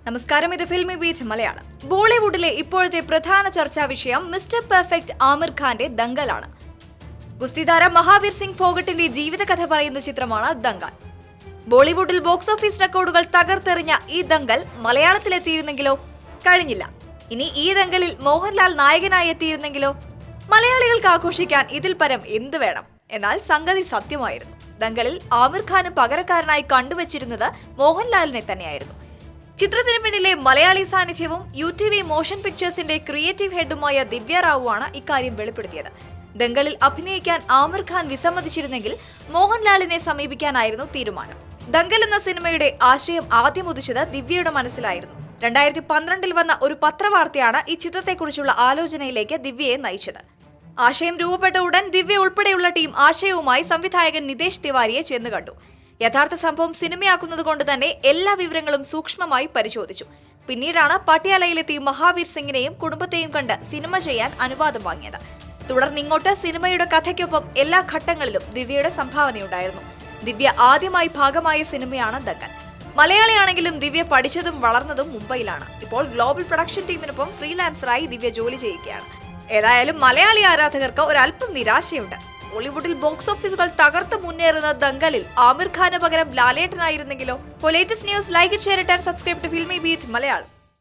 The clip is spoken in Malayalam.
നമസ്കാരം, ഇത് ഫിൽമി ബീച്ച് മലയാളം. ബോളിവുഡിലെ ഇപ്പോഴത്തെ പ്രധാന ചർച്ചാ വിഷയം മിസ്റ്റർ പെർഫെക്റ്റ് ആമിർ ഖാന്റെ ദംഗലാണ്. ഗുസ്തിതാര മഹാവീർ സിംഗ് ഫോഗട്ടിന്റെ ജീവിതകഥ പറയുന്ന ചിത്രമാണ് ദംഗൽ. ബോളിവുഡിൽ ബോക്സ് ഓഫീസ് റെക്കോർഡുകൾ തകർത്തെറിഞ്ഞ ഈ ദംഗൽ മലയാളത്തിലെത്തിയിരുന്നെങ്കിലോ? കഴിഞ്ഞില്ല. ഇനി ഈ ദംഗലിൽ മോഹൻലാൽ നായകനായി എത്തിയിരുന്നെങ്കിലോ? മലയാളികൾക്ക് ആഘോഷിക്കാൻ ഇതിൽ പരം എന്ത് വേണം? എന്നാൽ സംഗതി സത്യമായിരുന്നു. ദംഗലിൽ ആമിർ ഖാന് പകരക്കാരനായി കണ്ടുവച്ചിരുന്നത് മോഹൻലാലിനെ തന്നെയായിരുന്നു. ചിത്രത്തിന് പിന്നിലെ മലയാളി സാന്നിധ്യവും UTV മോഷൻ പിക്ചേഴ്സിന്റെ ക്രിയേറ്റീവ് ഹെഡുമായ ദിവ്യ റാവുവാണ് ഇക്കാര്യം വെളിപ്പെടുത്തിയത്. ദംഗലിൽ അഭിനയിക്കാൻ ആമിർ ഖാൻ വിസമ്മതിച്ചിരുന്നെങ്കിൽ മോഹൻലാലിനെ സമീപിക്കാനായിരുന്നു തീരുമാനം. ദംഗൽ എന്ന സിനിമയുടെ ആശയം ആദ്യം ഉദിച്ചത് ദിവ്യയുടെ മനസ്സിലായിരുന്നു. 2012 വന്ന ഒരു പത്രവാർത്തയാണ് ഈ ചിത്രത്തെക്കുറിച്ചുള്ള ആലോചനയിലേക്ക് ദിവ്യയെ നയിച്ചത്. ആശയം രൂപപ്പെട്ട ഉടൻ ദിവ്യ ഉൾപ്പെടെയുള്ള ടീം ആശയവുമായി സംവിധായകൻ നിതേഷ് തിവാരിയെ ചെന്ന് കണ്ടു. യഥാർത്ഥ സംഭവം സിനിമയാക്കുന്നത് കൊണ്ട് തന്നെ എല്ലാ വിവരങ്ങളും സൂക്ഷ്മമായി പരിശോധിച്ചു. പിന്നീടാണ് പട്യാലയിലെത്തി മഹാവീർ സിംഗിനെയും കുടുംബത്തെയും കണ്ട് സിനിമ ചെയ്യാൻ അനുവാദം വാങ്ങിയത്. തുടർന്നിങ്ങോട്ട് സിനിമയുടെ കഥയ്ക്കൊപ്പം എല്ലാ ഘട്ടങ്ങളിലും ദിവ്യയുടെ സംഭാവനയുണ്ടായിരുന്നു. ദിവ്യ ആദ്യമായി ഭാഗമായ സിനിമയാണ് ദംഗൽ. മലയാളിയാണെങ്കിലും ദിവ്യ പഠിച്ചതും വളർന്നതും മുംബൈയിലാണ്. ഇപ്പോൾ ഗ്ലോബൽ പ്രൊഡക്ഷൻ ടീമിനൊപ്പം ഫ്രീലാൻസറായി ദിവ്യ ജോലി ചെയ്യുകയാണ്. ഏതായാലും മലയാളി ആരാധകർക്ക് ഒരല്പം നിരാശയുണ്ട്. ബോളിവുഡിൽ ബോക്സ് ഓഫീസുകൾ തകർത്ത് മുന്നേറുന്ന ദംഗലിൽ ആമിർ ഖാന് പകരം ലാലേട്ടനായിരുന്നെങ്കിലോ? For latest news, like it, share it and subscribe to Filmy Beat Malayalam.